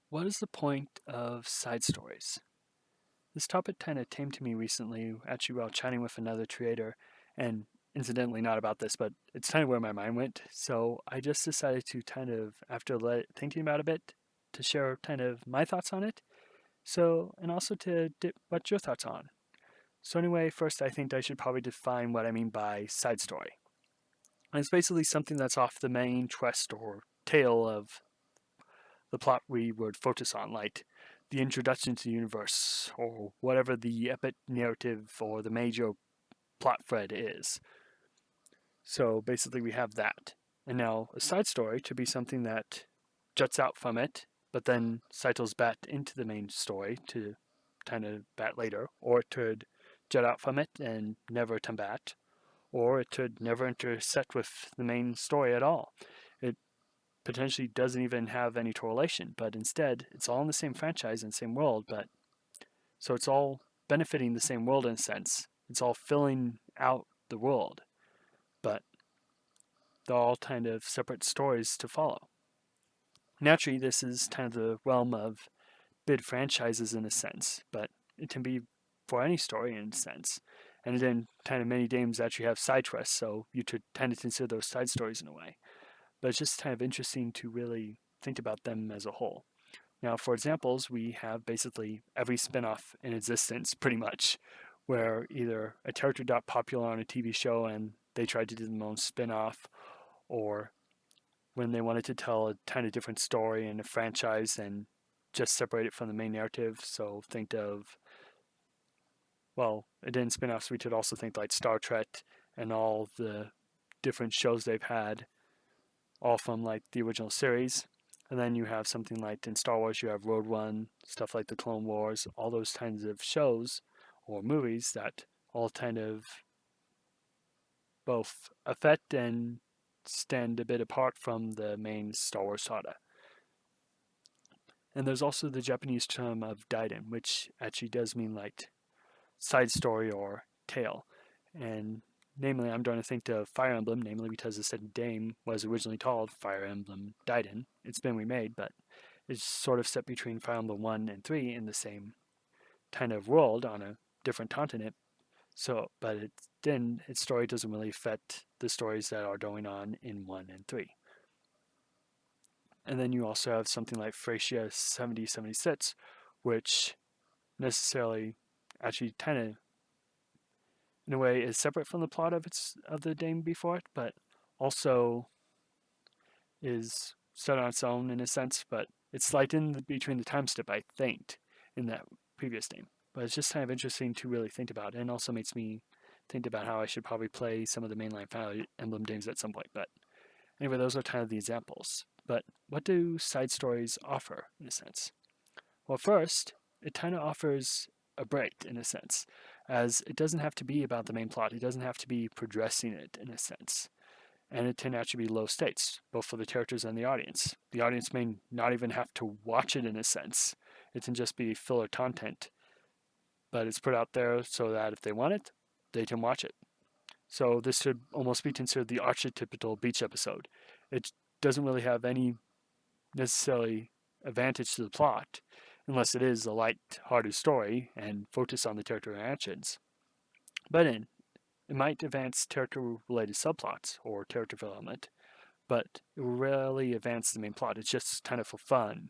What is the point of side stories? This topic kind of came to me recently, actually, while chatting with another creator, and incidentally, not about this, but it's kind of where my mind went. So I just decided to kind of, after thinking about it a bit, to share kind of my thoughts on it. So, and also to dip what your thoughts on. So, anyway, first, I think I should probably define what I mean by side story. And it's basically something that's off the main quest or tale of the plot we would focus on, like the introduction to the universe, or whatever the epic narrative or the major plot thread is. So basically, we have that. And now a side story to be something that juts out from it, but then cycles back into the main story to kind of bat later, or it could jut out from it and never come back, or it could never intersect with the main story at all. It potentially doesn't even have any correlation, but instead it's all in the same franchise and same world, but so it's all benefiting the same world in a sense. It's all filling out the world, but they're all kind of separate stories to follow. Naturally, this is kind of the realm of big franchises in a sense, but it can be for any story in a sense. And then kind of many games actually have side quests, so you could tend to consider those side stories in a way. But it's just kind of interesting to really think about them as a whole. Now, for examples, we have basically every spinoff in existence, pretty much, where either a character got popular on a TV show and they tried to do their own spinoff, or when they wanted to tell a kind of different story in a franchise and just separate it from the main narrative. So think of, well, in spinoffs, we could also think like Star Trek and all the different shows they've had, all from like the original series. And then you have something like in Star Wars, you have Rogue One, stuff like the Clone Wars, all those kinds of shows or movies that all kind of both affect and stand a bit apart from the main Star Wars saga. And there's also the Japanese term of daiden, which actually does mean like side story or tale. And namely, I'm trying to think of Fire Emblem, namely because the said game was originally called Fire Emblem Daiden. It's been remade, but it's sort of set between Fire Emblem 1 and 3 in the same kind of world on a different continent. So, but its story doesn't really affect the stories that are going on in 1 and 3. And then you also have something like Thracia 7076, which necessarily actually kind of in a way is separate from the plot of the game before it, but also is set on its own in a sense. But it's like between the time step, I think, in that previous game. But it's just kind of interesting to really think about, and also makes me think about how I should probably play some of the mainline Fire Emblem games at some point. But anyway, those are kind of the examples. But what do side stories offer in a sense? Well, first, it kind of offers a break in a sense, as it doesn't have to be about the main plot. It doesn't have to be progressing it in a sense. And it can actually be low stakes, both for the characters and the audience. The audience may not even have to watch it in a sense. It can just be filler content, but it's put out there so that if they want it, they can watch it. So this should almost be considered the archetypical beach episode. It doesn't really have any necessarily advantage to the plot, unless it is a light-hearted story and focus on the character interactions. But it might advance character-related subplots or character development, but it will rarely advance the main plot. It's just kind of for fun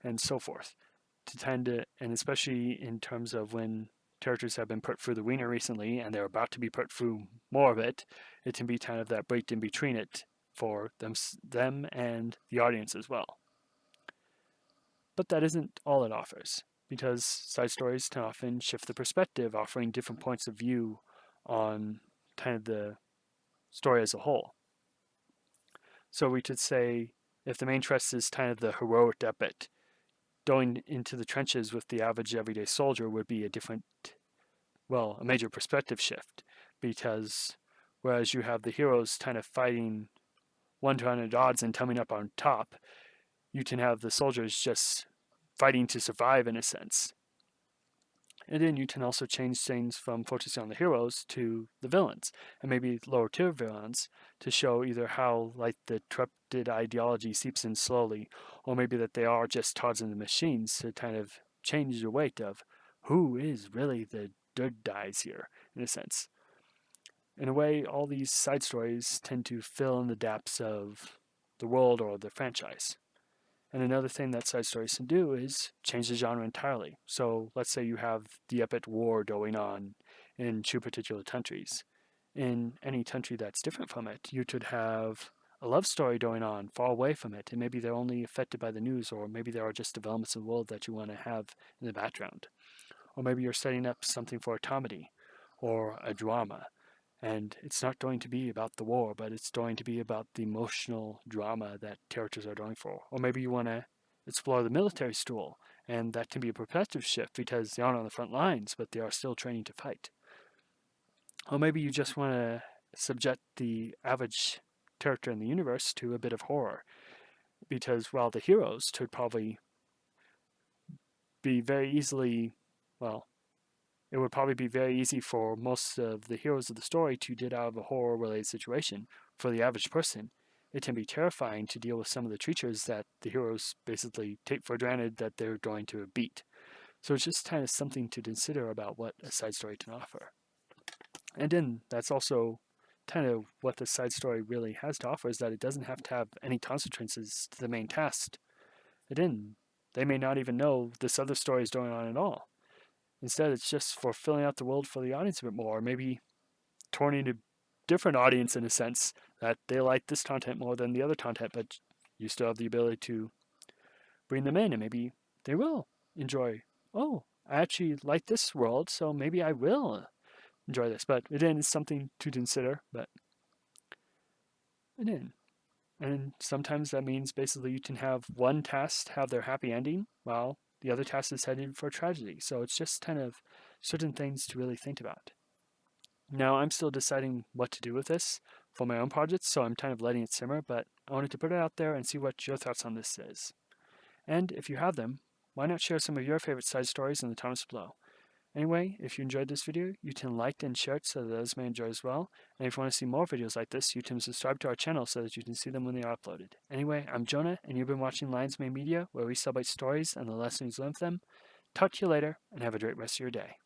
and so forth. To tend to, and especially in terms of when characters have been put through the wiener recently and they're about to be put through more of it, it can be kind of that break in between it for them and the audience as well. But that isn't all it offers, because side stories can often shift the perspective, offering different points of view on kind of the story as a whole. So we could say if the main thrust is kind of the heroic epic, going into the trenches with the average everyday soldier would be a different, well, a major perspective shift, because whereas you have the heroes kind of fighting 1 to 100 odds and coming up on top, you can have the soldiers just fighting to survive in a sense. And then you can also change things from focusing on the heroes to the villains, and maybe lower tier villains to show either how like the corrupted ideology seeps in slowly, or maybe that they are just tods in the machines to kind of change the weight of who is really the good guys here, in a sense. In a way, all these side stories tend to fill in the gaps of the world or the franchise. And another thing that side stories can do is change the genre entirely. So let's say you have the epic war going on in two particular countries. In any country that's different from it, you could have a love story going on far away from it, and maybe they're only affected by the news, or maybe there are just developments in the world that you want to have in the background. Or maybe you're setting up something for a comedy or a drama, and it's not going to be about the war, but it's going to be about the emotional drama that characters are going for. Or maybe you want to explore the military school, and that can be a perspective shift because they aren't on the front lines, but they are still training to fight. Or maybe you just want to subject the average character in the universe to a bit of horror, because while the heroes could probably be very easily, well, it would probably be very easy for most of the heroes of the story to get out of a horror-related situation. For the average person, it can be terrifying to deal with some of the creatures that the heroes basically take for granted that they're going to beat. So it's just kind of something to consider about what a side story can offer. And then that's also kind of what the side story really has to offer, is that it doesn't have to have any consequences to the main cast. Again, they may not even know this other story is going on at all. Instead, it's just for filling out the world for the audience a bit more, or maybe turning a different audience in a sense, that they like this content more than the other content, but you still have the ability to bring them in, and maybe they will enjoy, oh, I actually like this world, so maybe I will enjoy this. But again, it's something to consider, but again. And sometimes that means basically you can have one cast have their happy ending while the other cast is headed for tragedy. So it's just kind of certain things to really think about. Now, I'm still deciding what to do with this for my own projects, so I'm kind of letting it simmer, but I wanted to put it out there and see what your thoughts on this is. And if you have them, why not share some of your favorite side stories in the comments below? Anyway, if you enjoyed this video, you can like and share it so that others may enjoy as well. And if you want to see more videos like this, you can subscribe to our channel so that you can see them when they are uploaded. Anyway, I'm Jonah, and you've been watching Lions Made Media, where we celebrate stories and the lessons learned from them. Talk to you later, and have a great rest of your day.